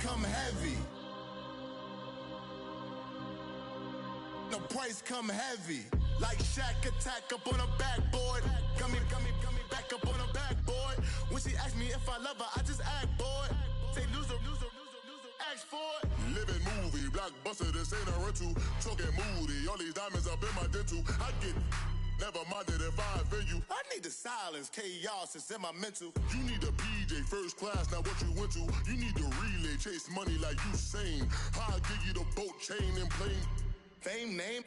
come heavy. The price come heavy. Like Shaq attack up on a backboard. Gummy, back up on a backboard. When she asked me if I love her, I just act bored. Say loser, ask for it. Living movie, blockbuster, this ain't a rental. Talking moody, all these diamonds up in my dental. I get never minded if I offend you. I need the silence, chaos is in my mental. You need a PJ, first class, not what you went to. You need the relay, chase money like you sane. I'll give you the boat, chain, and plane. Fame name,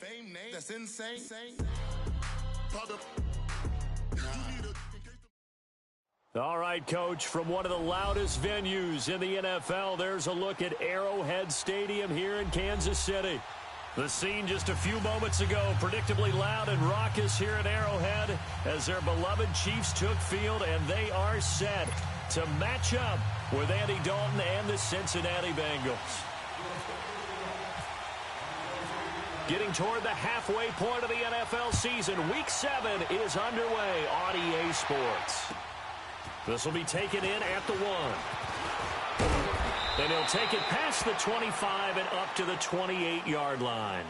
that's insane. All right, Coach, from one of the loudest venues in the NFL, there's a look at Arrowhead Stadium here in Kansas City. The scene just a few moments ago, predictably loud and raucous here at Arrowhead as their beloved Chiefs took field, and they are set to match up with Andy Dalton and the Cincinnati Bengals. Getting toward the halfway point of the NFL season, Week 7 is underway on EA Sports. This will be taken in at the 1. And he'll take it past the 25 and up to the 28-yard line.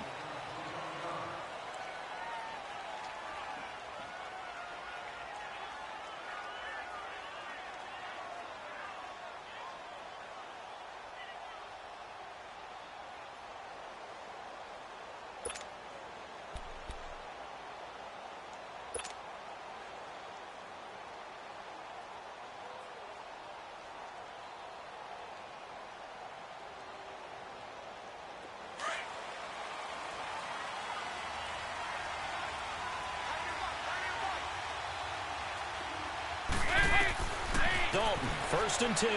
Dalton, 1st and 10.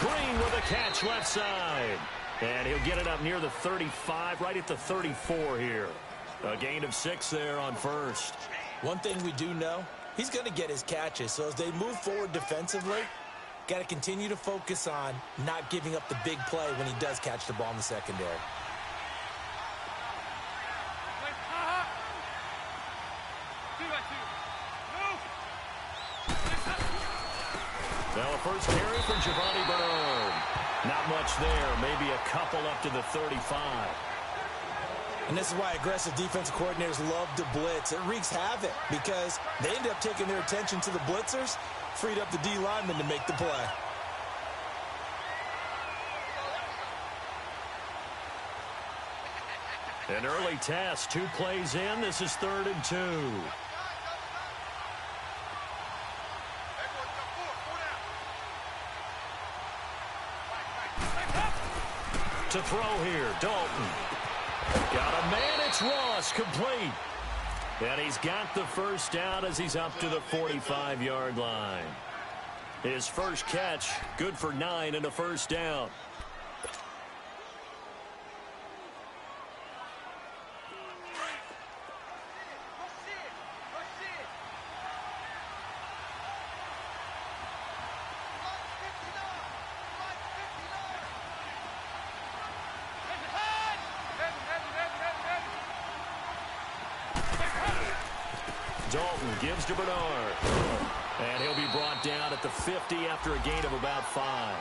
Green with a catch left side. And he'll get it up near the 35, right at the 34 here. A gain of 6 there on 1st. One thing we do know, he's going to get his catches. So as they move forward defensively, got to continue to focus on not giving up the big play when he does catch the ball in the secondary. Now a first carry for Giovanni Bernard. Not much there, maybe a couple up to the 35. And this is why aggressive defensive coordinators love to blitz. It wreaks havoc because they end up taking their attention to the blitzers, freed up the D lineman to make the play. An early test, 2 plays in. This is 3rd and 2. To throw here, Dalton. Got a man, it's Ross, complete. And he's got the first down as he's up to the 45-yard line. His first catch, good for 9 and a first down. Dalton gives to Bernard. And he'll be brought down at the 50 after a gain of about 5.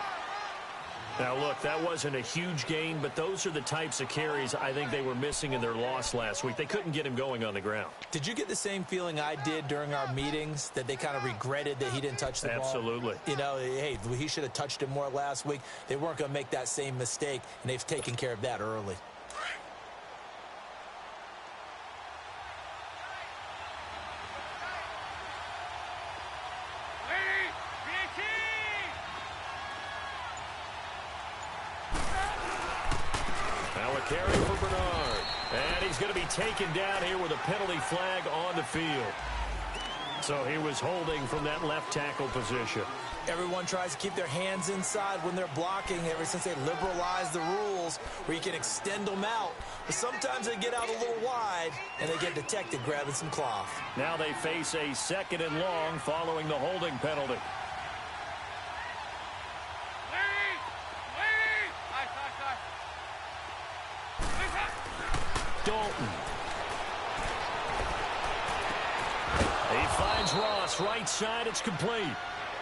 Now, look, that wasn't a huge gain, but those are the types of carries I think they were missing in their loss last week. They couldn't get him going on the ground. Did you get the same feeling I did during our meetings, that they kind of regretted that he didn't touch the ball? Absolutely. You know, hey, he should have touched it more last week. They weren't going to make that same mistake, and they've taken care of that early. Carry for Bernard. And he's going to be taken down here with a penalty flag on the field. So he was holding from that left tackle position. Everyone tries to keep their hands inside when they're blocking ever since they liberalized the rules where you can extend them out. But sometimes they get out a little wide and they get detected grabbing some cloth. Now they face a 2nd and long following the holding penalty. Dalton. He finds Ross right side. It's complete.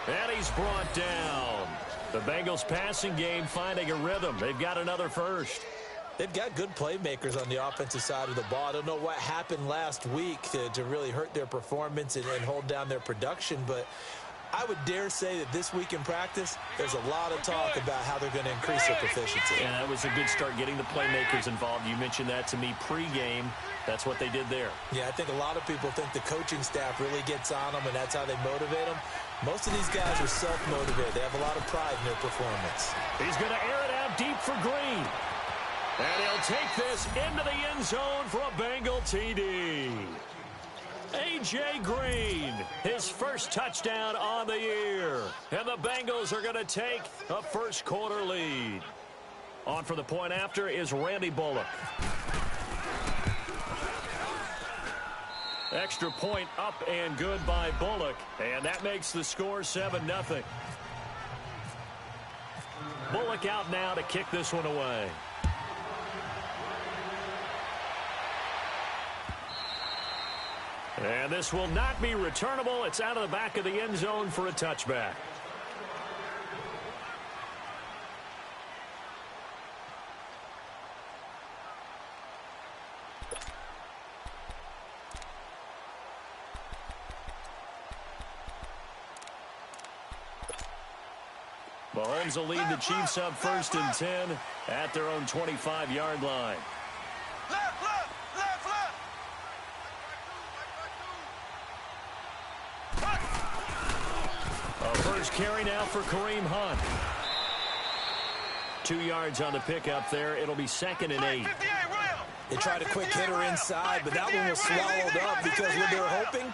And he's brought down. The Bengals passing game finding a rhythm. They've got another first. They've got good playmakers on the offensive side of the ball. I don't know what happened last week to really hurt their performance and hold down their production, but I would dare say that this week in practice, there's a lot of talk about how they're going to increase their proficiency. And that was a good start getting the playmakers involved. You mentioned that to me pregame. That's what they did there. Yeah, I think a lot of people think the coaching staff really gets on them, and that's how they motivate them. Most of these guys are self-motivated. They have a lot of pride in their performance. He's going to air it out deep for Green. And he'll take this into the end zone for a Bengal TD. A.J. Green, his first touchdown on the year. And the Bengals are going to take a first-quarter lead. On for the point after is Randy Bullock. Extra point up and good by Bullock. And that makes the score 7-0. Bullock out now to kick this one away. And this will not be returnable. It's out of the back of the end zone for a touchback. Mahomes will lead the Chiefs up 1st and 10 at their own 25-yard line. First carry now for Kareem Hunt. 2 yards on the pickup there. It'll be 2nd and 8. They tried a quick hitter inside, but that one was swallowed up because what they were hoping,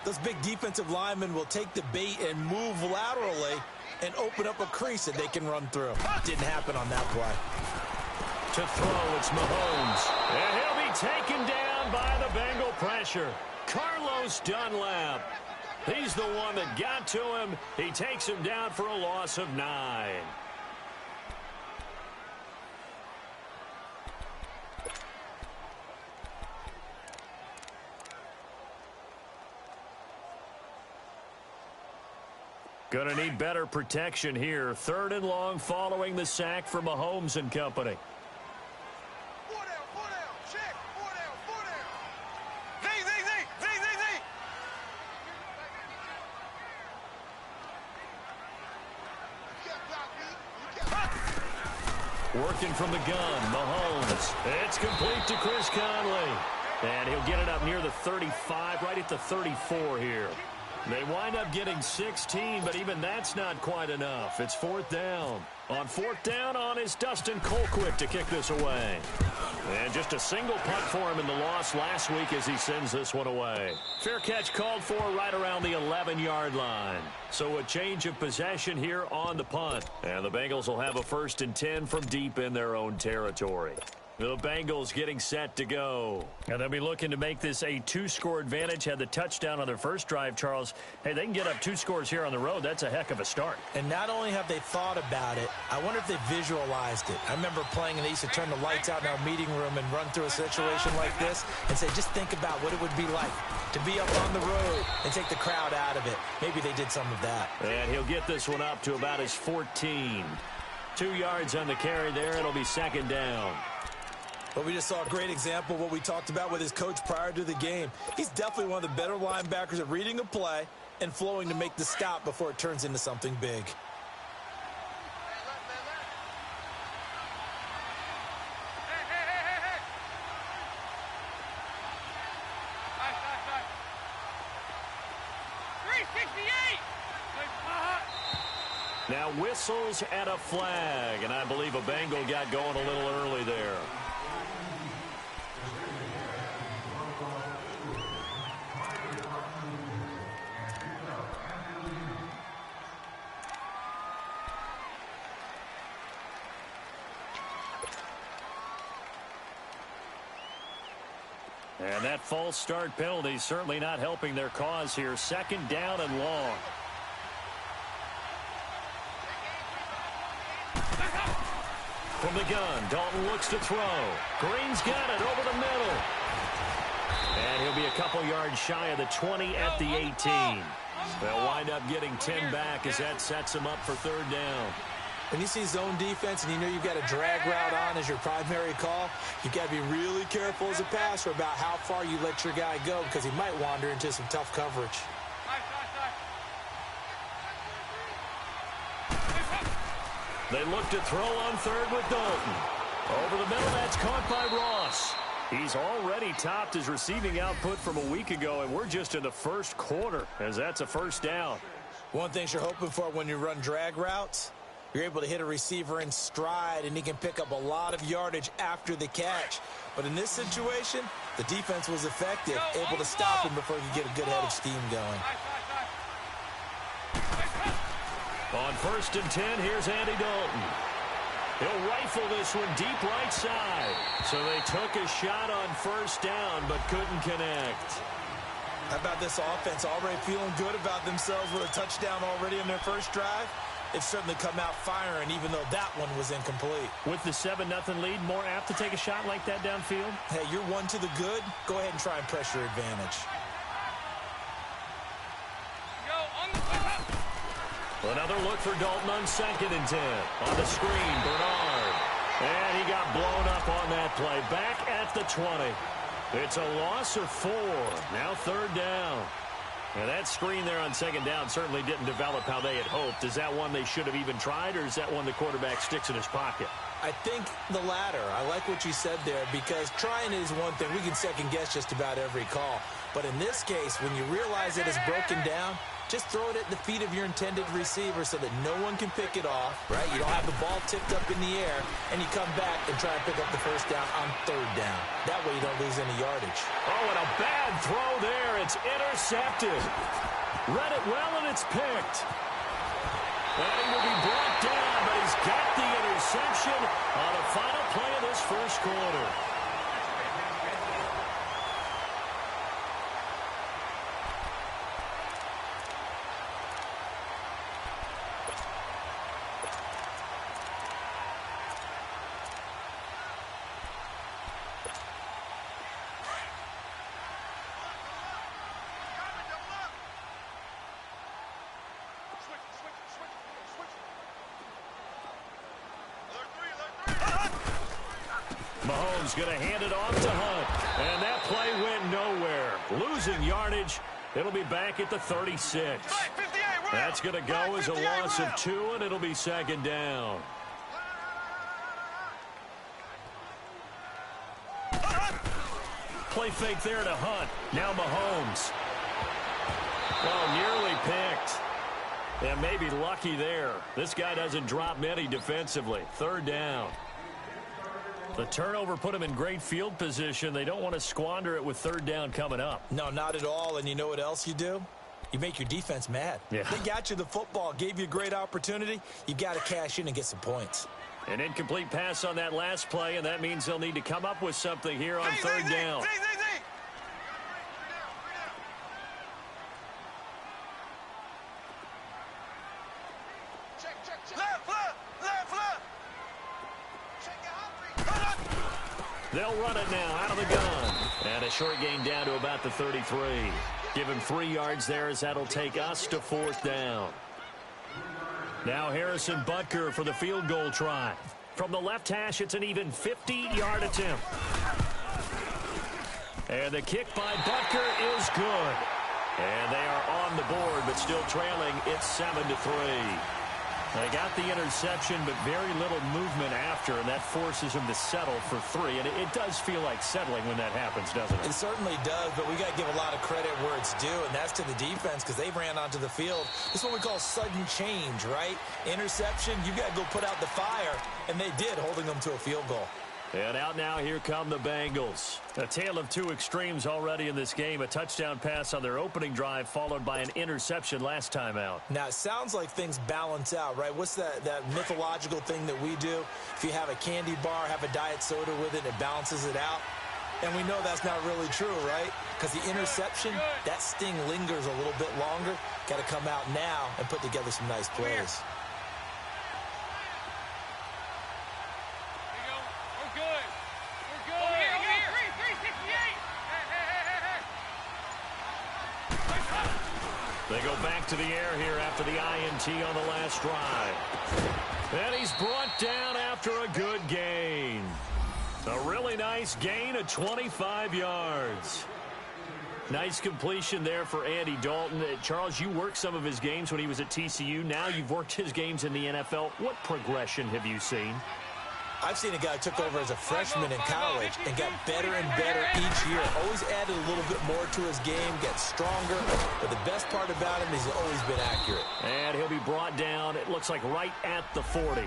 those big defensive linemen will take the bait and move laterally and open up a crease that they can run through. Didn't happen on that play. To throw, it's Mahomes. And he'll be taken down by the Bengal pressure. Carlos Dunlap. He's the one that got to him. He takes him down for a loss of 9. Gonna need better protection here. 3rd and long following the sack for Mahomes and company. Working from the gun, Mahomes. It's complete to Chris Conley. And he'll get it up near the 35, right at the 34 here. They wind up getting 16, but even that's not quite enough. It's 4th down. On 4th down is Dustin Colquitt to kick this away. And just a single punt for him in the loss last week as he sends this one away. Fair catch called for right around the 11-yard line. So a change of possession here on the punt. And the Bengals will have a 1st and 10 from deep in their own territory. The Bengals getting set to go. And they'll be looking to make this a 2-score advantage. Had the touchdown on their first drive, Charles. Hey, they can get up 2 scores here on the road. That's a heck of a start. And not only have they thought about it, I wonder if they visualized it. I remember playing and they used to turn the lights out in our meeting room and run through a situation like this and say, just think about what it would be like to be up on the road and take the crowd out of it. Maybe they did some of that. And he'll get this one up to about his 14. 2 yards on the carry there. It'll be 2nd down. But we just saw a great example of what we talked about with his coach prior to the game. He's definitely one of the better linebackers at reading a play and flowing to make the stop before it turns into something big. Now whistles and a flag, and I believe a Bengal got going a little early there. And that false start penalty certainly not helping their cause here. 2nd down and long. From the gun, Dalton looks to throw. Green's got it over the middle. And he'll be a couple yards shy of the 20 at the 18. They'll wind up getting 10 back as that sets him up for 3rd down. When you see zone defense and you know you've got a drag route on as your primary call, you've got to be really careful as a passer about how far you let your guy go because he might wander into some tough coverage. They look to throw on third with Dalton. Over the middle, that's caught by Ross. He's already topped his receiving output from a week ago, and we're just in the first quarter as that's a first down. One thing you're hoping for when you run drag routes, you're able to hit a receiver in stride, and he can pick up a lot of yardage after the catch. But in this situation, the defense was effective, able to stop him before he could get a good head of steam going. On 1st and 10, here's Andy Dalton. He'll rifle this one deep right side. So they took a shot on first down, but couldn't connect. How about this offense already feeling good about themselves with a touchdown already in their first drive? They've certainly come out firing, even though that one was incomplete. With the 7-0 lead, more apt to take a shot like that downfield? Hey, you're one to the good. Go ahead and try and press your advantage. Another look for Dalton on 2nd and 10. On the screen, Bernard. And he got blown up on that play. Back at the 20. It's a loss of 4. Now 3rd down. And that screen there on 2nd down certainly didn't develop how they had hoped. Is that one they should have even tried, or is that one the quarterback sticks in his pocket? I think the latter. I like what you said there, because trying is one thing. We can second-guess just about every call. But in this case, when you realize it is broken down, just throw it at the feet of your intended receiver so that no one can pick it off, right? You don't have the ball tipped up in the air, and you come back and try and pick up the first down on 3rd down. That way you don't lose any yardage. Oh, and a bad throw there. It's intercepted. Read it well, and it's picked. And he will be brought down, but he's got the interception on the final play of this first quarter. Mahomes going to hand it off to Hunt. And that play went nowhere. Losing yardage. It'll be back at the 36. That's going to go as a loss of 2, and it'll be 2nd down. Play fake there to Hunt. Now Mahomes. Oh, nearly picked. And maybe lucky there. This guy doesn't drop many defensively. 3rd down. The turnover put him in great field position. They don't want to squander it with 3rd down coming up. No, not at all. And you know what else you do? You make your defense mad. Yeah. They got you the football, gave you a great opportunity. You've got to cash in and get some points. An incomplete pass on that last play, and that means they'll need to come up with something here on 3rd down. They'll run it now out of the gun. And a short gain down to about the 33. Give him 3 yards there as that'll take us to 4th down. Now Harrison Butker for the field goal try. From the left hash, it's an even 50-yard attempt. And the kick by Butker is good. And they are on the board, but still trailing. It's 7-3. They got the interception, but very little movement after, and that forces him to settle for 3. And it does feel like settling when that happens, doesn't it? It certainly does, but we got to give a lot of credit where it's due, and that's to the defense, because they ran onto the field. This is what we call sudden change, right? Interception, you got to go put out the fire, and they did, holding them to a field goal. And out now, here come the Bengals. A tale of 2 extremes already in this game. A touchdown pass on their opening drive, followed by an interception last time out. Now, it sounds like things balance out, right? What's that mythological thing that we do? If you have a candy bar, have a diet soda with it, it balances it out. And we know that's not really true, right? Because the interception, that sting lingers a little bit longer. Got to come out now and put together some nice plays. They go back to the air here after the INT on the last drive. And he's brought down after a good gain. A really nice gain of 25 yards. Nice completion there for Andy Dalton. Charles, you worked some of his games when he was at TCU. Now you've worked his games in the NFL. What progression have you seen? I've seen a guy who took over as a freshman in college and got better and better each year. Always added a little bit more to his game, gets stronger. But the best part about him is he's always been accurate. And he'll be brought down, it looks like, right at the 40.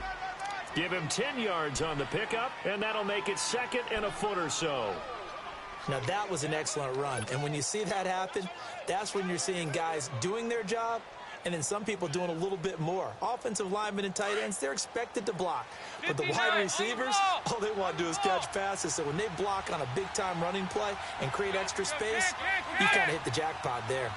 Give him 10 yards on the pickup, and that'll make it second and a foot or so. Now, that was an excellent run. And when you see that happen, that's when you're seeing guys doing their job and then some people doing a little bit more. Offensive linemen and tight ends, they're expected to block. But the wide receivers, all they want to do is catch passes. So when they block on a big-time running play and create extra space, you kind of hit the jackpot there.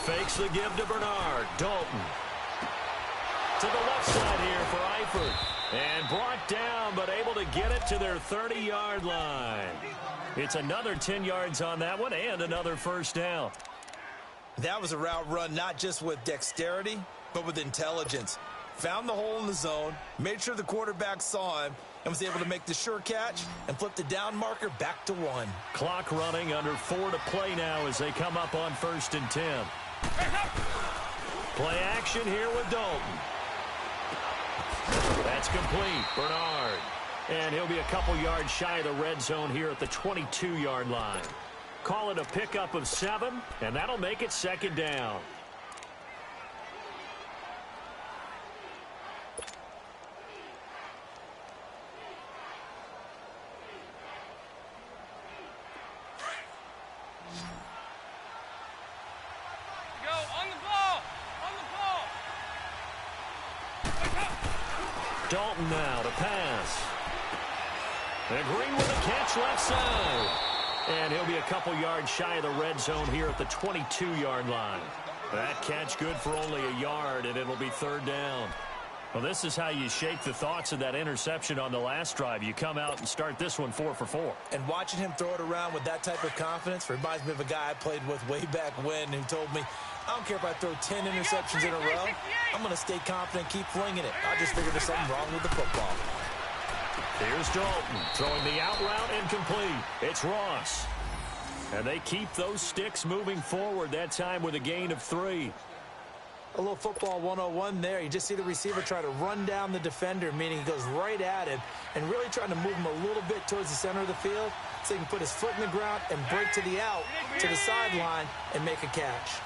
Fakes the give to Bernard. Dalton. To the left side here for Eifert. And brought down, but able to get it to their 30-yard line. It's another 10 yards on that one and another first down. That was a route run not just with dexterity, but with intelligence. Found the hole in the zone, made sure the quarterback saw him, and was able to make the sure catch and flip the down marker back to 1. Clock running, under 4 to play now as they come up on 1st and 10. Play action here with Dalton. That's complete. Bernard. And he'll be a couple yards shy of the red zone here at the 22-yard line. Call it a pickup of 7, and that'll make it second down. Dalton now to pass. And Green with a catch left side. And he'll be a couple yards shy of the red zone here at the 22-yard line. That catch good for only a yard, and it'll be third down. Well, this is how you shake the thoughts of that interception on the last drive. You come out and start this one 4 for 4. And watching him throw it around with that type of confidence reminds me of a guy I played with way back when who told me, I don't care if I throw 10 interceptions in a row. I'm going to stay confident, keep flinging it. I just figured there's something wrong with the football. Here's Dalton throwing the out route incomplete. It's Ross. And they keep those sticks moving forward, that time with a gain of 3. A little football 101 there. You just see the receiver try to run down the defender, meaning he goes right at him and really trying to move him a little bit towards the center of the field so he can put his foot in the ground and break to the out, to the sideline, and make a catch.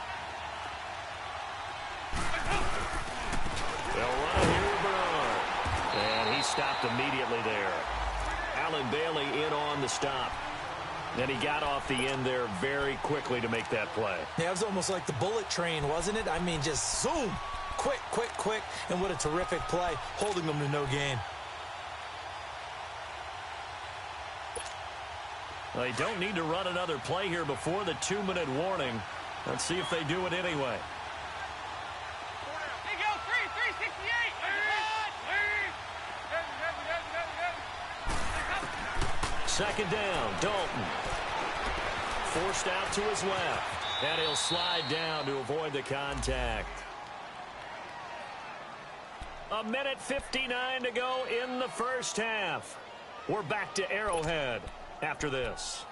They'll run here with Bernard. And he stopped immediately there. Alan Bailey in on the stop. Then he got off the end there very quickly to make that play. Yeah, it was almost like the bullet train, wasn't it? I mean, just zoom. Quick, quick, quick. And what a terrific play, holding them to no gain. Well, they don't need to run another play here before the 2-minute warning. Let's see if they do it anyway. Second down, Dalton. Forced out to his left. And he'll slide down to avoid the contact. 1:59 to go in the first half. We're back to Arrowhead after this.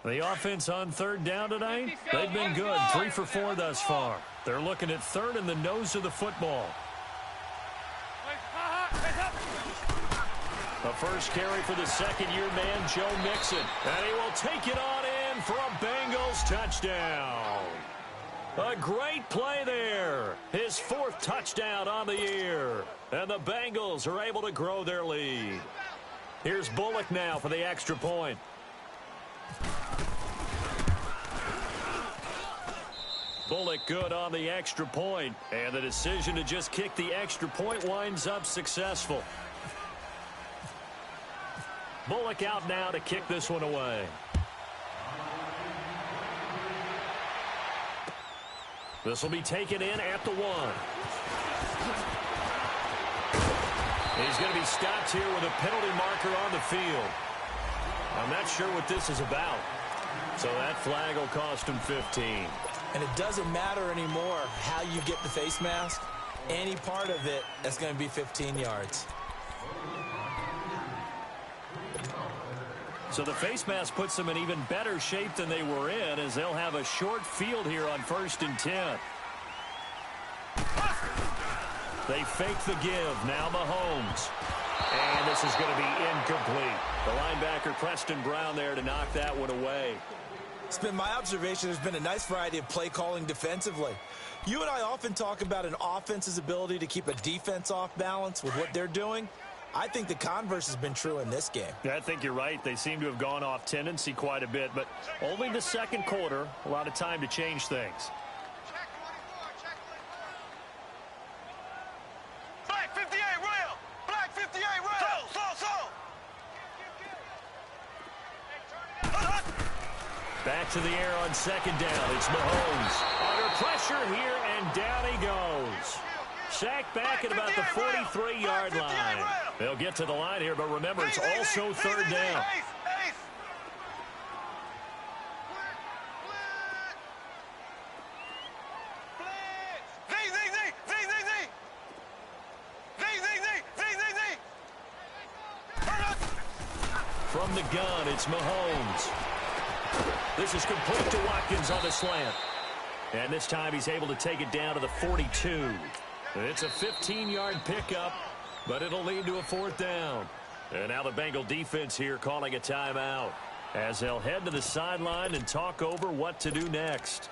The offense on third down tonight, they've been good. 3 for 4 thus far. They're looking at third in the nose of the football. The first carry for the second-year man, Joe Mixon. And he will take it on in for a Bengals touchdown. A great play there. His 4th touchdown on the year. And the Bengals are able to grow their lead. Here's Bullock now for the extra point. Bullock good on the extra point, and the decision to just kick the extra point winds up successful. Bullock out now to kick this one away. This will be taken in at the 1. He's going to be stopped here with a penalty marker on the field. I'm not sure what this is about. So that flag will cost him 15. And it doesn't matter anymore how you get the face mask. Any part of it, that's going to be 15 yards. So the face mask puts them in even better shape than they were in, as they'll have a short field here on 1st and 10. They fake the give. Now Mahomes. And this is going to be incomplete. The linebacker, Preston Brown, there to knock that one away. It's been my observation there's been a nice variety of play calling defensively. You and I often talk about an offense's ability to keep a defense off balance with what they're doing. I think the converse has been true in this game. Yeah, I think you're right. They seem to have gone off tendency quite a bit, but only the second quarter, a lot of time to change things. Black 58, real! Black 58, real! Back to the air on 2nd down. It's Mahomes. Under pressure here, and down he goes. Sacked back at about the 43-yard line. They'll get to the line here, but remember, it's also 3rd down. From the gun, it's Mahomes. This is complete to Watkins on the slant. And this time he's able to take it down to the 42. It's a 15-yard pickup, but it'll lead to a 4th down. And now the Bengal defense here calling a timeout, as they'll head to the sideline and talk over what to do next.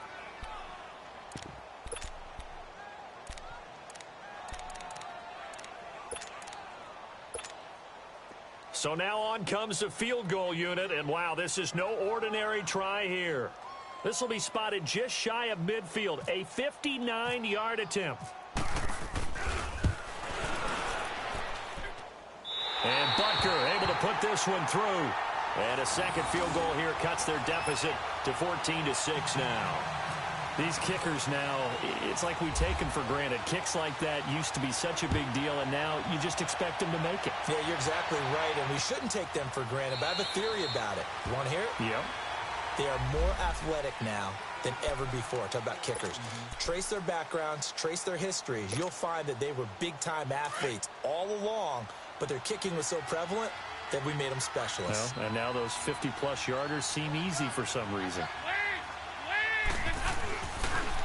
So now on comes the field goal unit, and wow, this is no ordinary try here. This will be spotted just shy of midfield, a 59-yard attempt. And Butker able to put this one through. And a second field goal here cuts their deficit to 14-6 now. These kickers now, it's like we take them for granted. Kicks like that used to be such a big deal, and now you just expect them to make it. Yeah, you're exactly right, and we shouldn't take them for granted, but I have a theory about it. You want to hear it? Yep. They are more athletic now than ever before. Talk about kickers. Trace their backgrounds, trace their histories. You'll find that they were big-time athletes all along, but their kicking was so prevalent that we made them specialists. Well, and now those 50-plus yarders seem easy for some reason.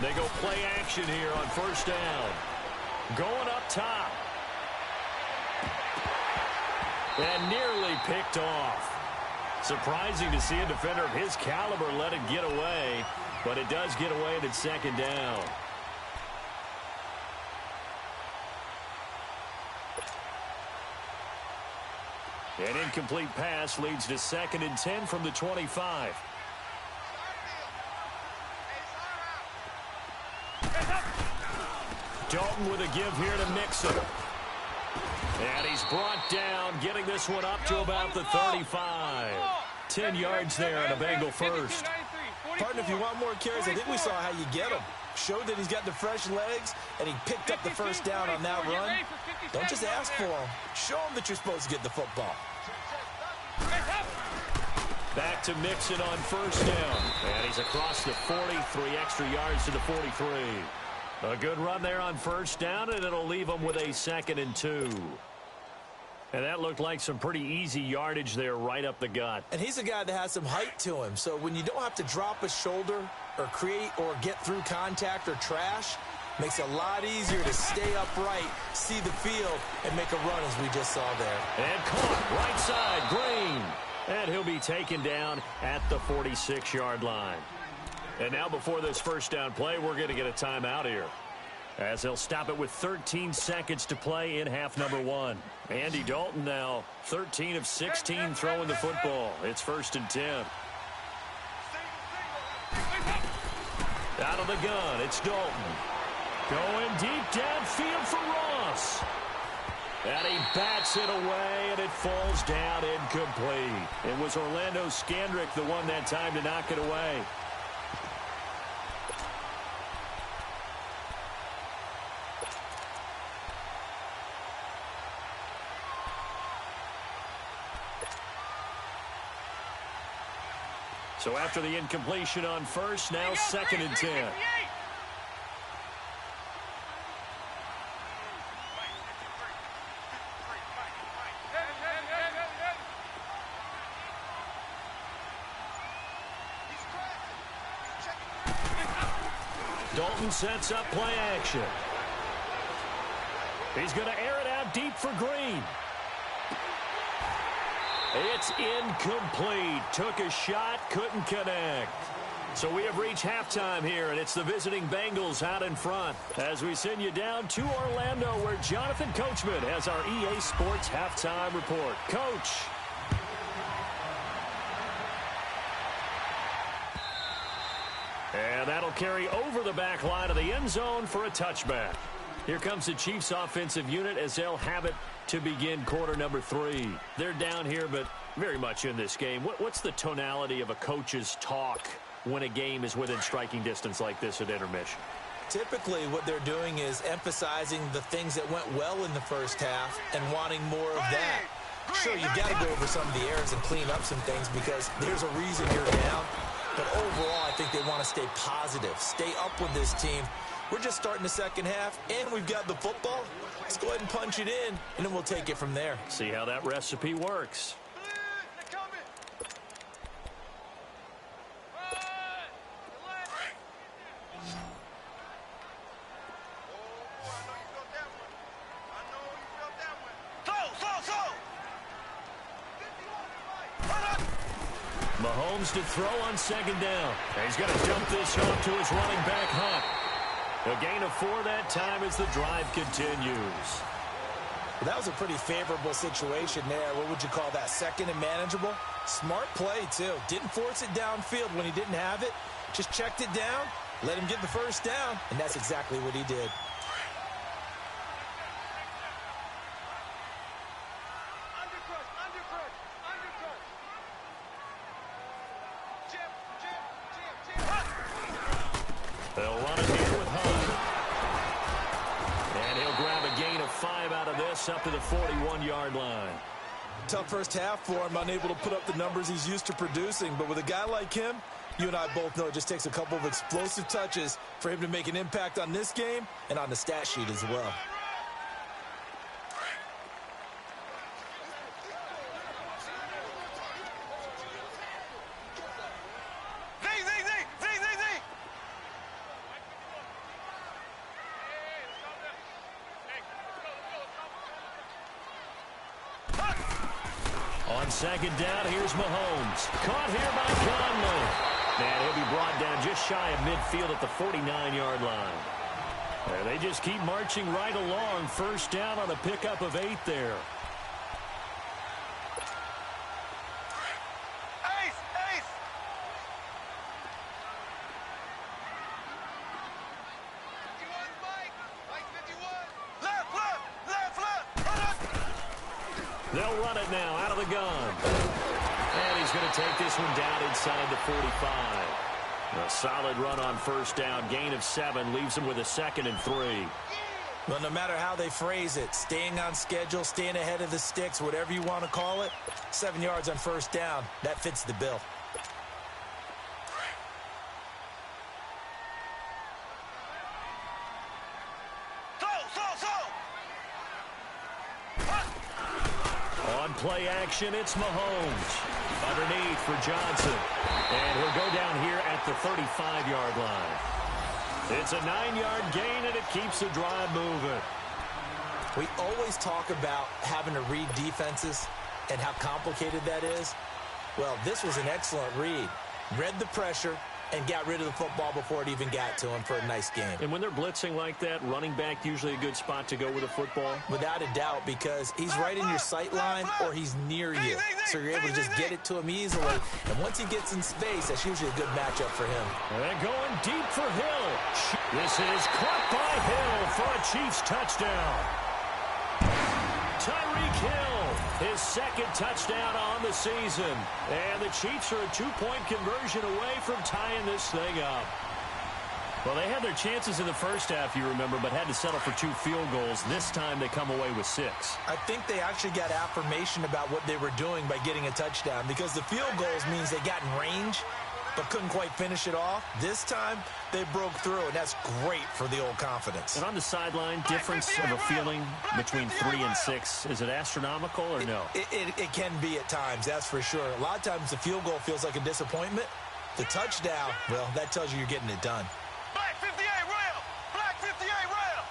They go play action here on 1st down. Going up top. And nearly picked off. Surprising to see a defender of his caliber let it get away, but it does get away at 2nd down. An incomplete pass leads to 2nd and 10 from the 25. Dalton with a give here to Mixon. And he's brought down, getting this one up to about the 35. 10 yards there on a Bengal first. Partner, if you want more carries, I think we saw how you get them. Showed that he's got the fresh legs, and he picked up the 1st down on that run. Don't just ask for him. Show him that you're supposed to get the football. Back to Mixon on 1st down. And he's across the 40, 3 extra yards to the 43. A good run there on 1st down, and it'll leave him with a 2nd and 2. And that looked like some pretty easy yardage there right up the gut. And he's a guy that has some height to him. So when you don't have to drop a shoulder or create or get through contact or trash, makes it a lot easier to stay upright, see the field, and make a run as we just saw there. And caught right side, Green. And he'll be taken down at the 46-yard line. And now before this 1st down play, we're going to get a timeout here, as they'll stop it with 13 seconds to play in half number 1. Andy Dalton now 13 of 16 throwing the football. It's 1st and 10. Out of the gun, it's Dalton. Going deep downfield for Ross. And he bats it away, and it falls down incomplete. It was Orlando Scandrick the one that time to knock it away. So after the incompletion on first, now 2nd and 10. Dalton sets up play action. He's going to air it out deep for Green. It's incomplete. Took a shot, couldn't connect. So we have reached halftime here, and it's the visiting Bengals out in front. As we send you down to Orlando, where Jonathan Coachman has our EA Sports halftime report. Coach. And that'll carry over the back line of the end zone for a touchback. Here comes the Chiefs offensive unit as they'll have it to begin quarter number 3. They're down here, but very much in this game. What's the tonality of a coach's talk when a game is within striking distance like this at intermission? Typically, what they're doing is emphasizing the things that went well in the first half and wanting more of that. Sure, you've got to go over some of the errors and clean up some things because there's a reason you're down. But overall, I think they want to stay positive, stay up with this team. We're just starting the second half, and we've got the football. Let's go ahead and punch it in, and then we'll take it from there. See how that recipe works. Mahomes to throw on 2nd down. And he's going to dump this off to his running back, Hunt. A gain of 4 that time as the drive continues. Well, that was a pretty favorable situation there. What would you call that? 2nd and manageable? Smart play, too. Didn't force it downfield when he didn't have it. Just checked it down, let him get the first down, and that's exactly what he did. They'll run it here with Hunt. And he'll grab a gain of 5 out of this up to the 41-yard line. Tough first half for him, unable to put up the numbers he's used to producing. But with a guy like him, you and I both know it just takes a couple of explosive touches for him to make an impact on this game and on the stat sheet as well. On 2nd down, here's Mahomes. Caught here by Conley. And he'll be brought down just shy of midfield at the 49-yard line. And they just keep marching right along. First down on a pickup of 8 there. They'll run it now out of the gun. And he's going to take this one down inside the 45. A solid run on first down. Gain of 7 leaves him with a 2nd and 3. Well, no matter how they phrase it, staying on schedule, staying ahead of the sticks, whatever you want to call it, 7 yards on first down, that fits the bill. Play action, it's Mahomes. Underneath for Johnson. And he'll go down here at the 35-yard line. It's a 9-yard gain, and it keeps the drive moving. We always talk about having to read defenses and how complicated that is. Well, this was an excellent read. Read the pressure and got rid of the football before it even got to him for a nice game. And when they're blitzing like that, running back usually a good spot to go with a football? Without a doubt, because he's right in your sight line or he's near you. So you're able to just get it to him easily. And once he gets in space, that's usually a good matchup for him. And going deep for Hill. This is caught by Hill for a Chiefs touchdown. Tyreek Hill, his second touchdown on the season. And the Chiefs are a 2-point conversion away from tying this thing up. Well, they had their chances in the first half, you remember, but had to settle for 2 field goals. This time they come away with 6. I think they actually got affirmation about what they were doing by getting a touchdown, because the field goals means they got in range but couldn't quite finish it off. This time they broke through, and that's great for the old confidence. And on the sideline, difference of a feeling between 3 and 6, is it astronomical or no? It can be at times, that's for sure. A lot of times the field goal feels like a disappointment. The touchdown, well, that tells you you're getting it done. Black 58 rail! Black 58 rail!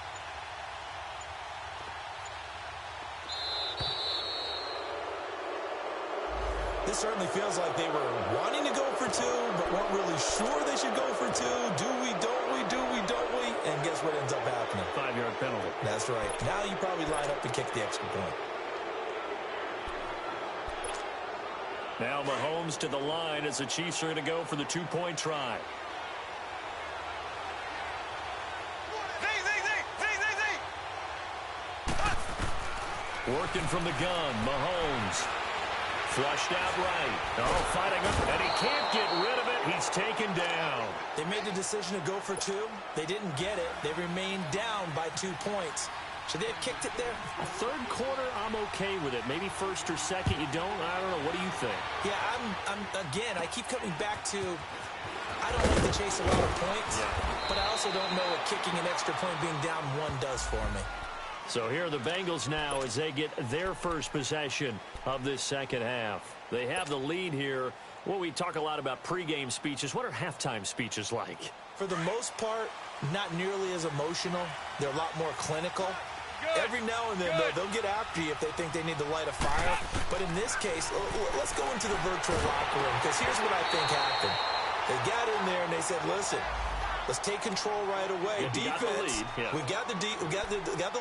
This certainly feels like they were wanting to go for 2, but weren't really sure they should go for 2. Do we, don't we, do we, don't we? And guess what ends up happening? 5-yard penalty. That's right. Now you probably line up and kick the extra point. Now Mahomes to the line as the Chiefs are going to go for the 2-point try. Working from the gun, Mahomes. Flushed out right. Oh, fighting up, and he can't get rid of it. He's taken down. They made the decision to go for 2. They didn't get it. They remained down by 2 points. Should they have kicked it there? Third quarter, I'm okay with it. Maybe first or second, you don't. I don't know. What do you think? Yeah, again, I keep coming back to, I don't like to chase a lot of points, but I also don't know what kicking an extra point being down 1 does for me. So here are the Bengals now as they get their first possession of this second half. They have the lead here. Well, we talk a lot about pregame speeches. What are halftime speeches like? For the most part, not nearly as emotional. They're a lot more clinical. Every now and then, they'll get after you if they think they need to light a fire. But in this case, let's go into the virtual locker room, because here's what I think happened. They got in there and they said, listen, let's take control right away. Defense, we got the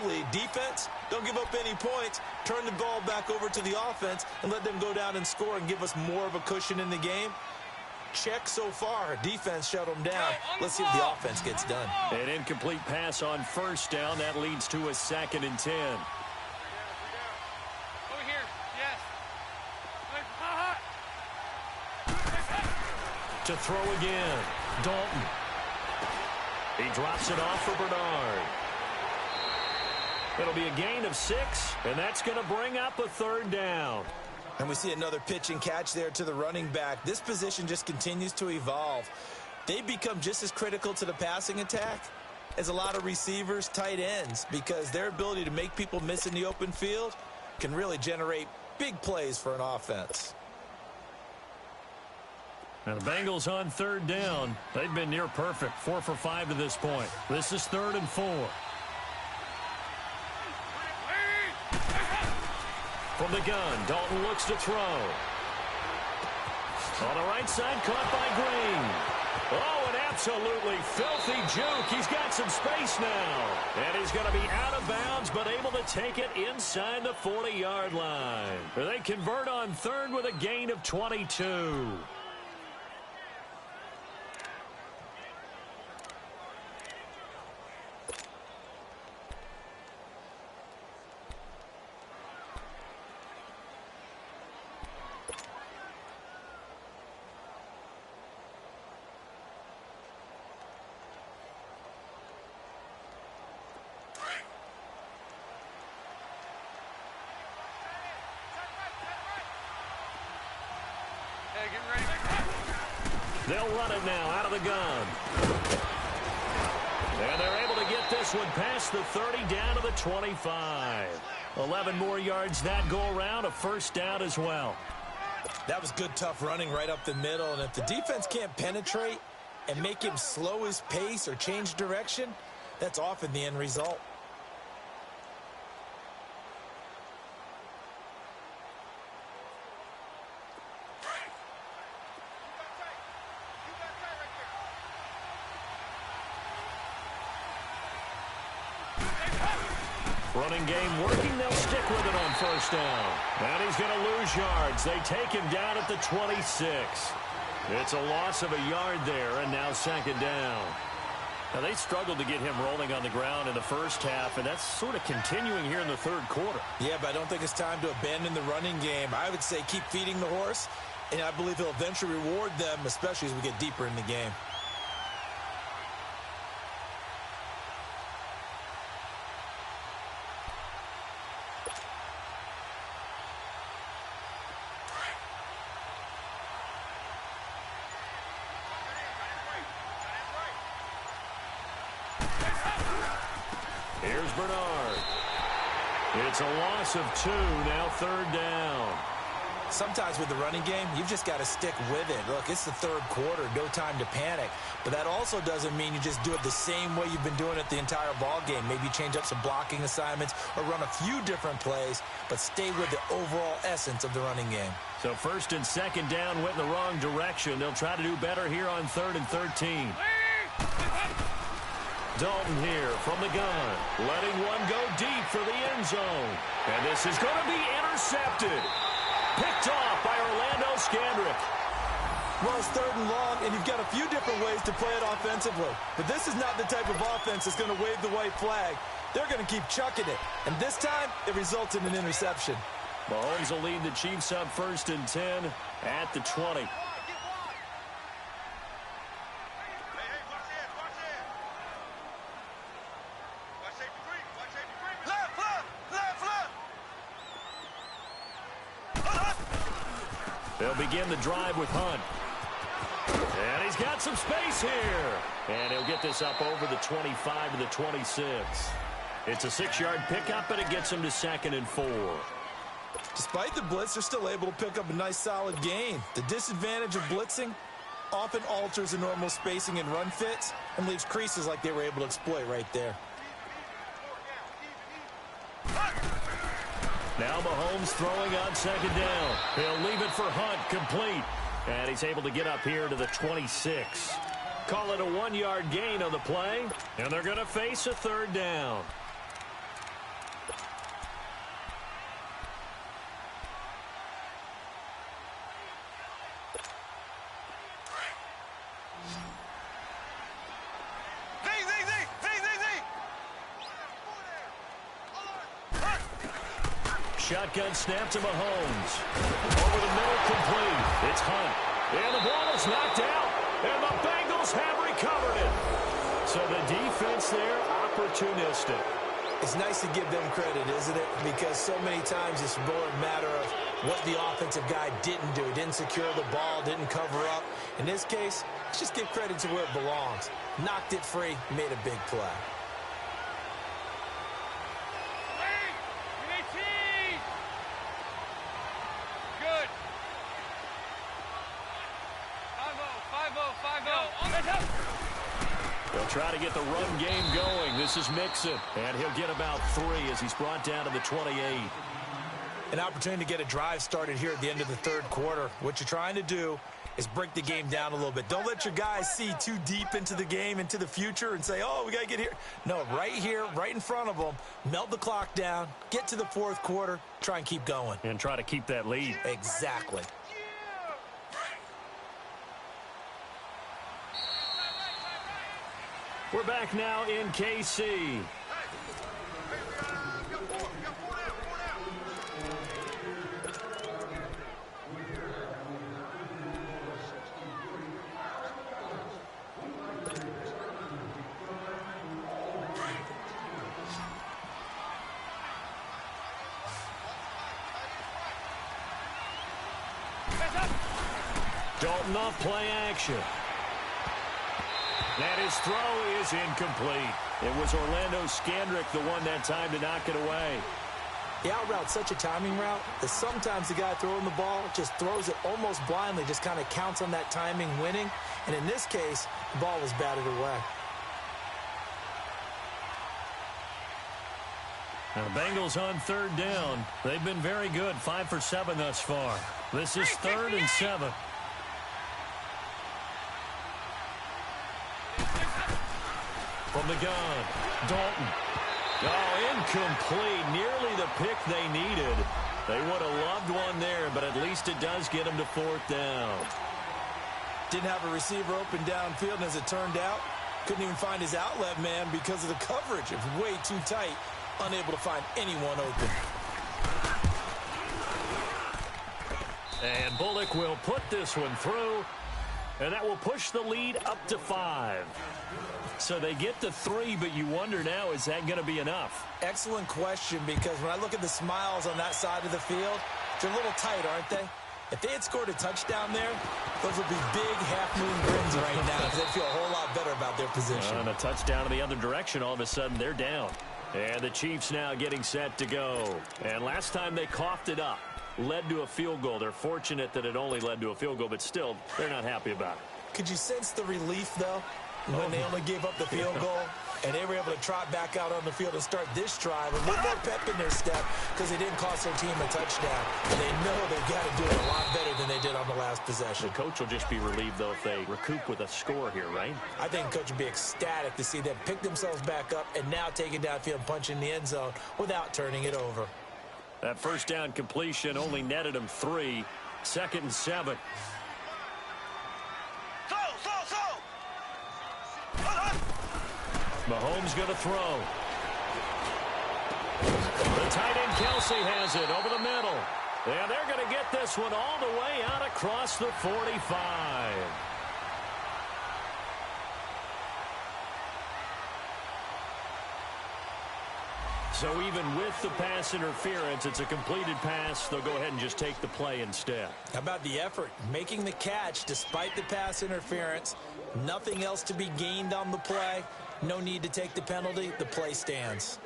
lead. Defense, don't give up any points. Turn the ball back over to the offense and let them go down and score and give us more of a cushion in the game. Check so far. Defense shut them down. Let's see if the offense gets done. An incomplete pass on first down. That leads to a 2nd and 10. Over here, yes. To throw again. Dalton. He drops it off for Bernard. It'll be a gain of 6, and that's going to bring up a 3rd down. And we see another pitch and catch there to the running back. This position just continues to evolve. They become just as critical to the passing attack as a lot of receivers, tight ends, because their ability to make people miss in the open field can really generate big plays for an offense. Now the Bengals on 3rd down. They've been near perfect, 4 for 5 to this point. This is 3rd and 4. From the gun, Dalton looks to throw. On the right side, caught by Green. Oh, an absolutely filthy juke. He's got some space now. And he's going to be out of bounds, but able to take it inside the 40-yard line. They convert on 3rd with a gain of 22. They'll run it now out of the gun. And they're able to get this one past the 30 down to the 25. 11 more yards that go around, a 1st down as well. That was good, tough running right up the middle. And if the defense can't penetrate and make him slow his pace or change direction, that's often the end result. Running game working. They'll stick with it on 1st down. And he's going to lose yards. They take him down at the 26. It's a loss of a yard there, and now 2nd down. Now, they struggled to get him rolling on the ground in the first half, and that's sort of continuing here in the third quarter. Yeah, but I don't think it's time to abandon the running game. I would say keep feeding the horse, and I believe he'll eventually reward them, especially as we get deeper in the game. Here's Bernard. It's a loss of 2, now third down. Sometimes with the running game, you've just got to stick with it. Look, it's the third quarter, no time to panic. But that also doesn't mean you just do it the same way you've been doing it the entire ball game. Maybe change up some blocking assignments or run a few different plays, but stay with the overall essence of the running game. So first and second down went in the wrong direction. They'll try to do better here on 3rd and 13. Dalton here from the gun, letting one go deep for the end zone. And this is going to be intercepted. Picked off by Orlando Scandrick. Well, it's 3rd and long, and you've got a few different ways to play it offensively. But this is not the type of offense that's going to wave the white flag. They're going to keep chucking it. And this time, it results in an interception. Mahomes will lead the Chiefs up 1st and 10 at the 20. They'll begin the drive with Hunt. And he's got some space here. And he'll get this up over the 25 to the 26. It's a 6-yard pickup, but it gets him to 2nd and 4. Despite the blitz, they're still able to pick up a nice solid gain. The disadvantage of blitzing often alters the normal spacing and run fits and leaves creases like they were able to exploit right there. Now Mahomes throwing on 2nd down. He'll leave it for Hunt, complete. And he's able to get up here to the 26. Call it a 1-yard gain on the play. And they're going to face a 3rd down. Shotgun snap to Mahomes. Over the middle, complete. It's Hunt. And the ball is knocked out. And the Bengals have recovered it. So the defense there, opportunistic. It's nice to give them credit, isn't it? Because so many times it's more a matter of what the offensive guy didn't do. Didn't secure the ball, didn't cover up. In this case, let's just give credit to where it belongs. Knocked it free, made a big play. They'll try to get the run game going. This is Mixon, and he'll get about 3 as he's brought down to the 28. An opportunity to get a drive started here at the end of the third quarter. What you're trying to do is break the game down a little bit. Don't let your guys see too deep into the game, into the future, and say, oh, we got to get here. No, right here, right in front of them, melt the clock down, get to the fourth quarter, try and keep going. And try to keep that lead. Exactly. We're back now in KC. Dalton off play action. And his throw is incomplete. It was Orlando Scandrick, the one that time to knock it away. The out route's such a timing route that sometimes the guy throwing the ball just throws it almost blindly, just kind of counts on that timing winning. And in this case, the ball was batted away. Now the Bengals on 3rd down. They've been very good, 5 for 7 thus far. This is 3rd and 7. From the gun, Dalton. Oh, incomplete. Nearly the pick they needed. They would have loved one there, but at least it does get them to 4th down. Didn't have a receiver open downfield, and as it turned out, Couldn't even find his outlet man because of the coverage. It was way too tight, unable to find anyone open. And Bullock will put this one through, and that will push the lead up to 5. So they get to 3, but you wonder now, is that going to be enough? Excellent question, because when I look at the smiles on that side of the field, they're a little tight, aren't they? If they had scored a touchdown there, those would be big half-moon grins right now because they'd feel a whole lot better about their position. And a touchdown in the other direction, all of a sudden they're down. And the Chiefs now getting set to go. And last time they coughed it up, led to a field goal. They're fortunate that it only led to a field goal, but still, they're not happy about it. Could you sense the relief, though, when they only gave up the field goal? And they were able to trot back out on the field and start this drive with a little more pep in their step because they didn't cost their team a touchdown. And they know they've got to do it a lot better than they did on the last possession. The coach will just be relieved, though, if they recoup with a score here, right? I think the coach would be ecstatic to see them pick themselves back up and now take it downfield and punch in the end zone without turning it over. That first down completion only netted them 3. 2nd and 7. Mahomes going to throw. The tight end Kelsey has it over the middle. And they're going to get this one all the way out across the 45. So even with the pass interference, it's a completed pass. They'll go ahead and just take the play instead. How about the effort? Making the catch despite the pass interference. Nothing else to be gained on the play. No need to take the penalty. The play stands.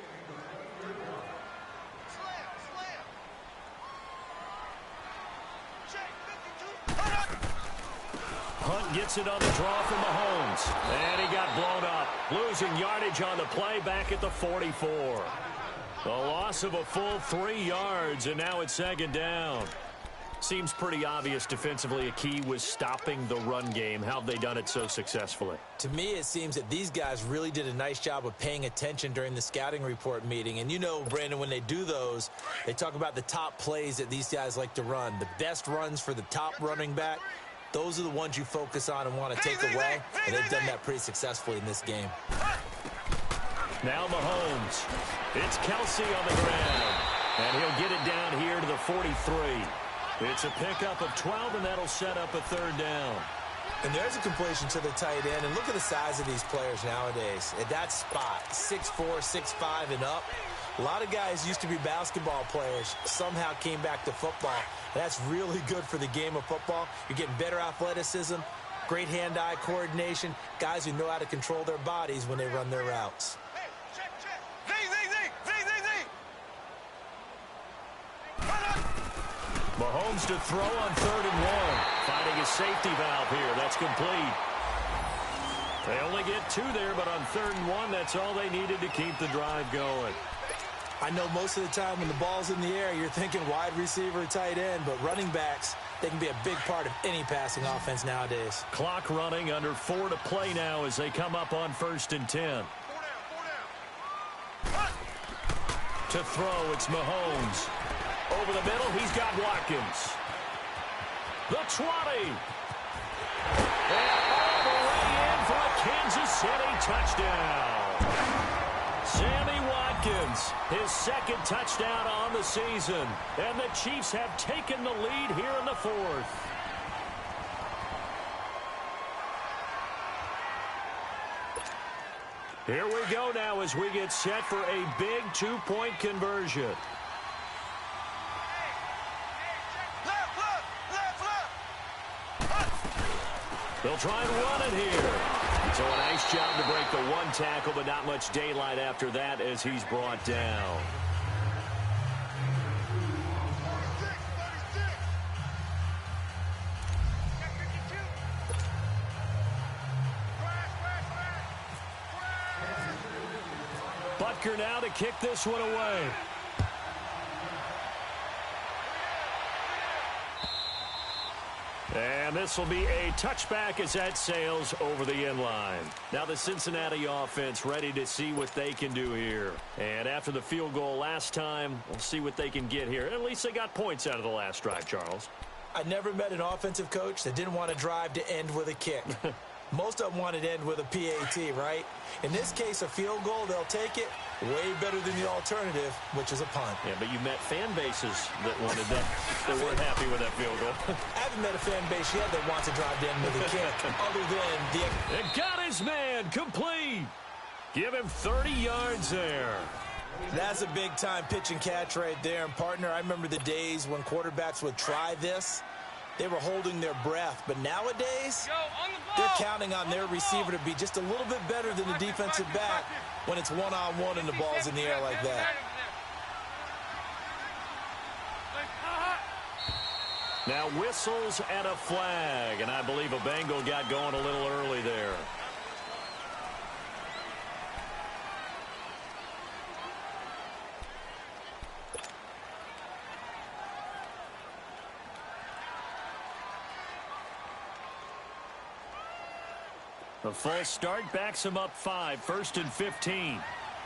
Hunt gets it on the draw from Mahomes. And he got blown up. Losing yardage on the play back at the 44. A loss of a full 3 yards, and now it's 2nd down. Seems pretty obvious defensively a key was stopping the run game. How have they done it so successfully? To me, it seems that these guys really did a nice job of paying attention during the scouting report meeting. And you know, Brandon, when they do those, they talk about the top plays that these guys like to run. The best runs for the top running back, those are the ones you focus on and want to take away. And they've done that pretty successfully in this game. Now Mahomes. It's Kelsey on the ground. And he'll get it down here to the 43. It's a pickup of 12, and that'll set up a 3rd down. And there's a completion to the tight end. And look at the size of these players nowadays. At that spot, 6'4", 6'5", and up. A lot of guys used to be basketball players, somehow came back to football. And that's really good for the game of football. You're getting better athleticism, great hand-eye coordination, guys who know how to control their bodies when they run their routes. Mahomes to throw on 3rd and 1. Finding a safety valve here. That's complete. They only get 2 there, but on 3rd and 1, that's all they needed to keep the drive going. I know most of the time when the ball's in the air, you're thinking wide receiver, tight end, but running backs, they can be a big part of any passing offense nowadays. Clock running, under 4 to play now as they come up on 1st and 10. To throw, it's Mahomes. Over the middle, he's got Watkins. The 20. And all the way in for a Kansas City touchdown. Sammy Watkins, his 2nd touchdown on the season. And the Chiefs have taken the lead here in the 4th. Here we go now as we get set for a big 2-point conversion. They'll try and run it here. So a nice job to break the 1 tackle, but not much daylight after that as he's brought down. Butker now to kick this one away. And this will be a touchback as that sails over the end line. Now the Cincinnati offense ready to see what they can do here. And after the field goal last time, we'll see what they can get here. At least they got points out of the last drive, Charles. I never met an offensive coach that didn't want to drive to end with a kick. Most of them want it to end with a PAT, right? In this case, a field goal, they'll take it. Way better than the alternative, which is a punt. Yeah, but you met fan bases that wanted that, that weren't happy with that field goal. I haven't met a fan base yet that wants to drive to end with a kick, other than the... It got his man complete. Give him 30 yards there. That's a big-time pitch and catch right there. And, partner, I remember the days when quarterbacks would try this. They were holding their breath. But nowadays, they're counting on their receiver to be just a little bit better than the defensive back when it's one-on-one and the ball's in the air like that. Now whistles and a flag. And I believe a Bengal got going a little early there. The full start backs him up 5, 1st and 15.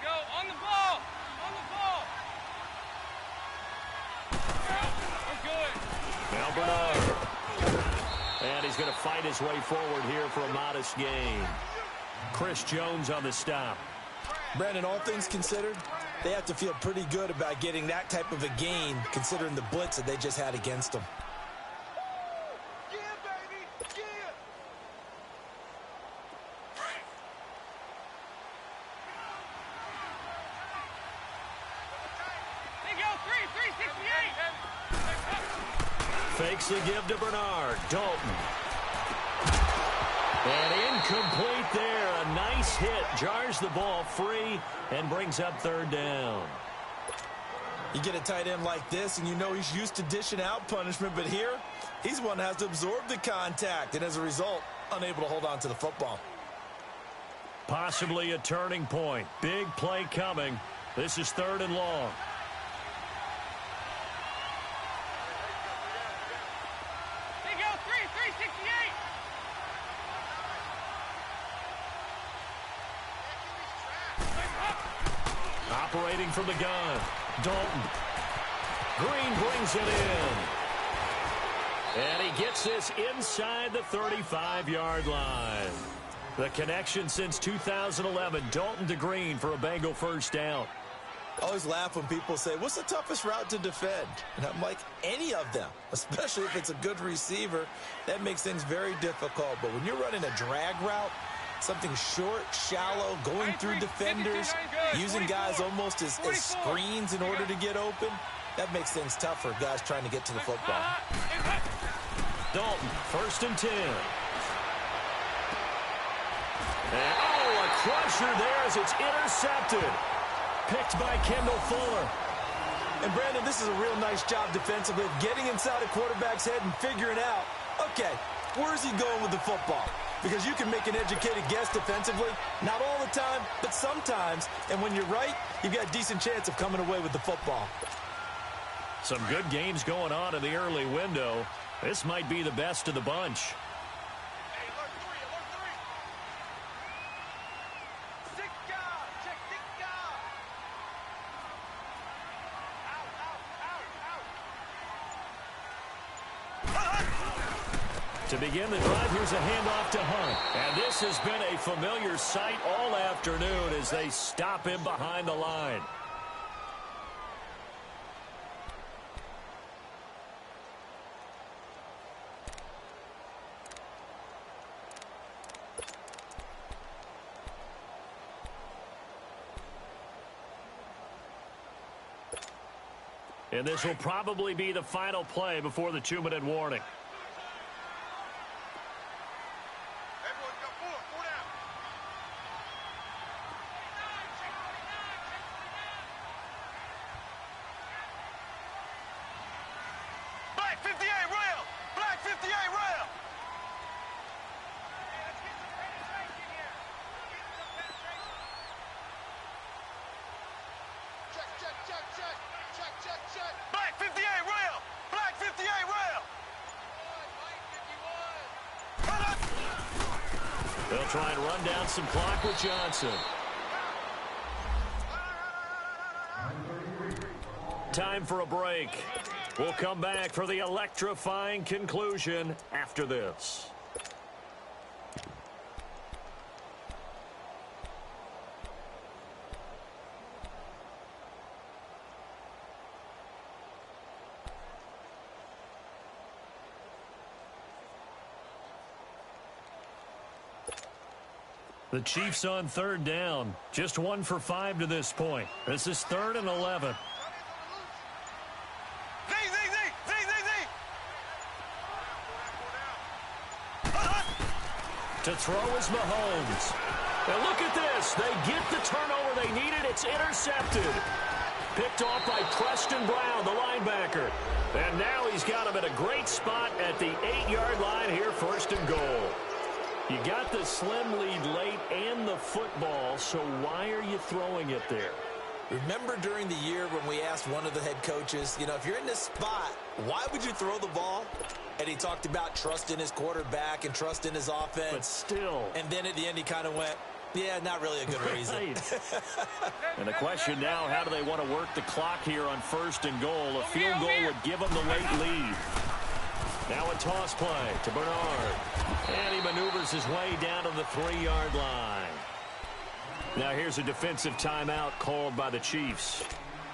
Go, on the ball! On the ball! We're good. Now Bernard. And he's going to fight his way forward here for a modest gain. Chris Jones on the stop. Brandon, all things considered, they have to feel pretty good about getting that type of a gain, considering the blitz that they just had against them. Fakes the give to Bernard. Dalton. And incomplete there. A nice hit. Jars the ball free and brings up 3rd down. You get a tight end like this, and you know he's used to dishing out punishment, but here, he's one that has to absorb the contact, and as a result, unable to hold on to the football. Possibly a turning point. Big play coming. This is 3rd and long. Operating from the gun. Dalton. Green brings it in. And he gets this inside the 35-yard line. The connection since 2011. Dalton to Green for a Bengal 1st down. I always laugh when people say, what's the toughest route to defend? And I'm like, any of them, especially if it's a good receiver. That makes things very difficult. But when you're running a drag route, something short, shallow, going through defenders, using guys almost as screens in order to get open, that makes things tough for guys trying to get to the football. Dalton, 1st and 10. And, a crusher there as it's intercepted. Picked by Kendall Fuller. And, Brandon, this is a real nice job defensively of getting inside a quarterback's head and figuring out, okay, where's he going with the football? Because you can make an educated guess defensively. Not all the time, but sometimes. And when you're right, you've got a decent chance of coming away with the football. Some good games going on in the early window. This might be the best of the bunch. To begin the drive, here's a handoff to Hunt. And this has been a familiar sight all afternoon as they stop him behind the line. And this will probably be the final play before the 2-minute warning. Black 58 rail! Black 58 rail! They'll try and run down some clock with Johnson. Time for a break. We'll come back for the electrifying conclusion after this. The Chiefs on third down. Just 1 for 5 to this point. This is 3rd and 11. To throw is Mahomes. And look at this. They get the turnover they needed. It's intercepted. Picked off by Preston Brown, the linebacker. And now he's got him at a great spot at the 8-yard line here, 1st and goal. You got the slim lead late and the football, so why are you throwing it there? Remember during the year when we asked one of the head coaches, if you're in this spot, why would you throw the ball? And he talked about trust in his quarterback and trust in his offense. But still. And then at the end he kind of went, yeah, not really a good reason. And the question now, how do they want to work the clock here on 1st and goal? A field goal would give them the late lead. Now a toss play to Bernard. And he maneuvers his way down to the 3-yard line. Now here's a defensive timeout called by the Chiefs,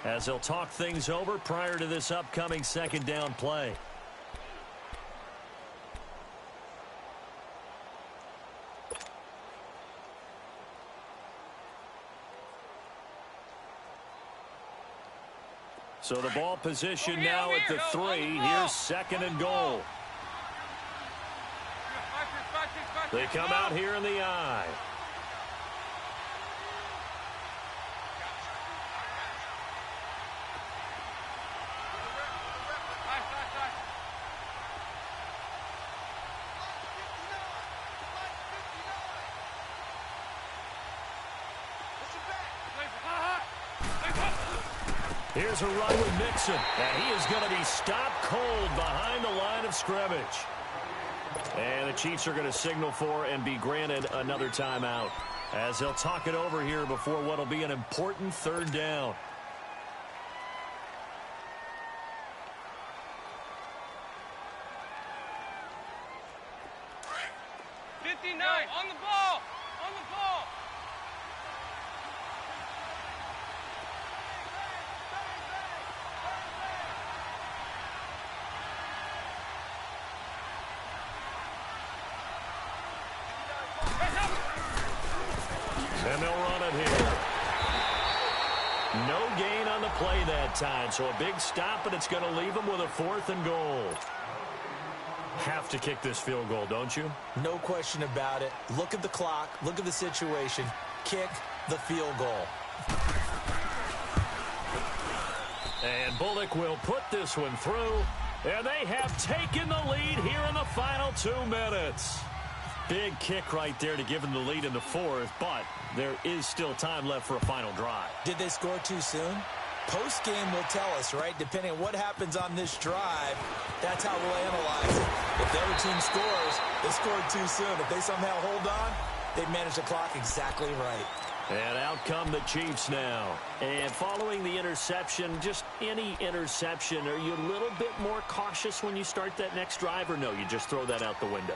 as they'll talk things over prior to this upcoming 2nd down play. So the ball position now at the 3. Here's 2nd and goal. They come out here in the I. Here's a run with Mixon, and he is going to be stopped cold behind the line of scrimmage. And the Chiefs are going to signal for and be granted another timeout, as they'll talk it over here before what will be an important 3rd down. On the ball! On the ball! And they'll run it here. No gain on the play that time, so a big stop, and it's going to leave them with a 4th and goal. Have to kick this field goal, don't you? No question about it. Look at the clock. Look at the situation. Kick the field goal. And Bullock will put this one through, and they have taken the lead here in the final 2 minutes. Big kick right there to give them the lead in the 4th, but there is still time left for a final drive. Did they score too soon? Post-game will tell us, right? Depending on what happens on this drive, that's how we'll analyze it. If the other team scores, they scored too soon. If they somehow hold on, they manage the clock exactly right. And out come the Chiefs now. And following the interception, just any interception, are you a little bit more cautious when you start that next drive, or no, you just throw that out the window?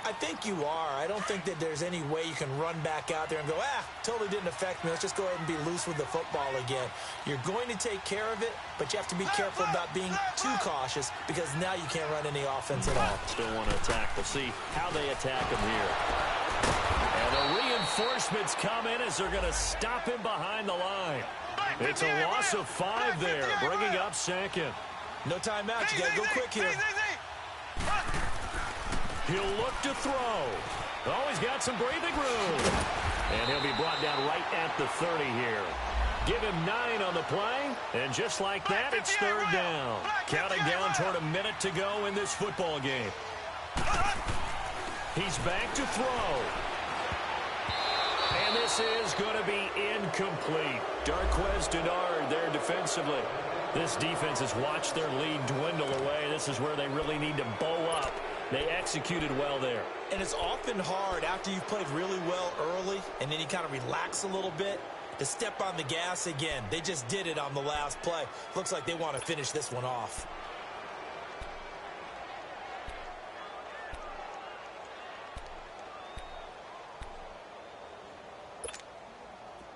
I think you are. I don't think that there's any way you can run back out there and go, totally didn't affect me. Let's just go ahead and be loose with the football again. You're going to take care of it, but you have to be careful about being too cautious, because now you can't run any offense at all. Still want to attack. We'll see how they attack him here. And the reinforcements come in as they're going to stop him behind the line. It's a loss of 5 there, bringing up 2nd. No timeout. You got to go quick here. He'll look to throw. Oh, he's got some breathing room. And he'll be brought down right at the 30 here. Give him 9 on the play. And just like that, it's 3rd down. Counting down toward a minute to go in this football game. He's back to throw. And this is going to be incomplete. Darquez Denard there defensively. This defense has watched their lead dwindle away. This is where they really need to bow up. They executed well there. And it's often hard after you've played really well early and then you kind of relax a little bit to step on the gas again. They just did it on the last play. Looks like they want to finish this one off.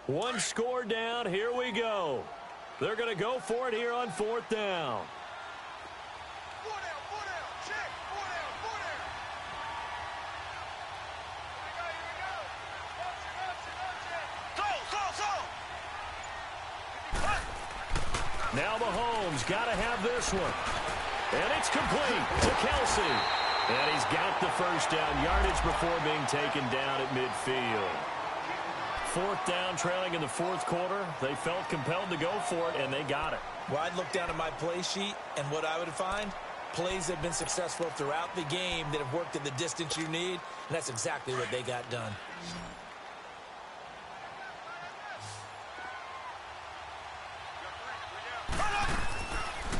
One score down. Here we go. They're going to go for it here on 4th down. Now Mahomes got to have this one. And it's complete to Kelsey. And he's got the first down yardage before being taken down at midfield. Fourth down, trailing in the fourth quarter. They felt compelled to go for it, and they got it. Well, I'd look down at my play sheet, and what I would find, plays that have been successful throughout the game that have worked at the distance you need, and that's exactly what they got done.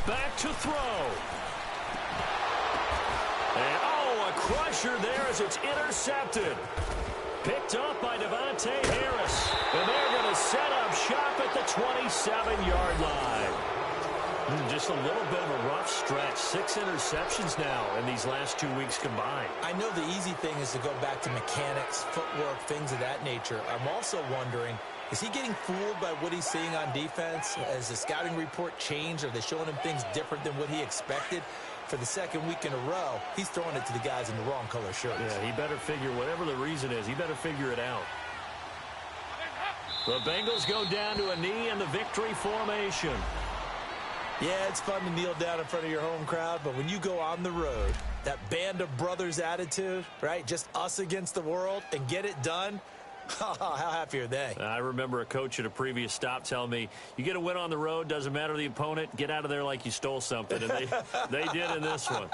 Back to throw. And, oh, a crusher there as it's intercepted. Picked up by Devontae Harris. And they're going to set up shop at the 27-yard line. Just a little bit of a rough stretch. 6 interceptions now in these last 2 weeks combined. I know the easy thing is to go back to mechanics, footwork, things of that nature. I'm also wondering, is he getting fooled by what he's seeing on defense? Has the scouting report changed? Are they showing him things different than what he expected? For the second week in a row, he's throwing it to the guys in the wrong color shirts. Yeah, he better figure, whatever the reason is, he better figure it out. The Bengals go down to a knee in the victory formation. Yeah, it's fun to kneel down in front of your home crowd, but when you go on the road, that band of brothers attitude, right? Just us against the world and get it done. How happy are they? I remember a coach at a previous stop telling me, you get a win on the road, doesn't matter the opponent, get out of there like you stole something. And they did in this one.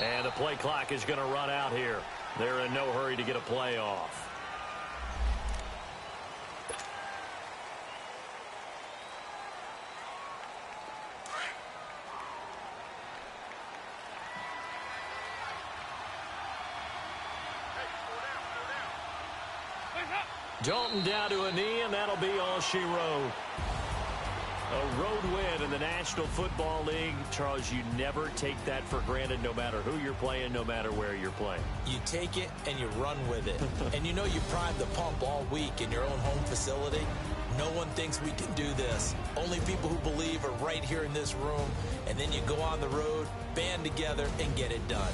And the play clock is going to run out here. They're in no hurry to get a play off. Dalton down to a knee, and that'll be all she wrote. A road win in the National Football League. Charles, you never take that for granted no matter who you're playing, no matter where you're playing. You take it and you run with it. And you know you primed the pump all week in your own home facility. No one thinks we can do this. Only people who believe are right here in this room. And then you go on the road, band together, and get it done.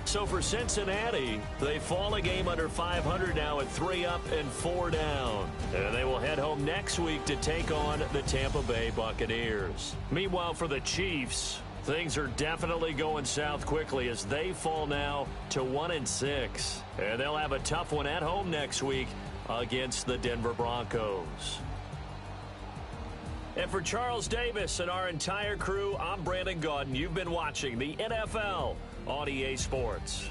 So for Cincinnati, they fall a game under 500 now at 3 up and 4 down. And they will head home next week to take on the Tampa Bay Buccaneers. Meanwhile, for the Chiefs, things are definitely going south quickly as they fall now to 1-6. And they'll have a tough one at home next week against the Denver Broncos. And for Charles Davis and our entire crew, I'm Brandon Gaudin. You've been watching the NFL on EA Sports.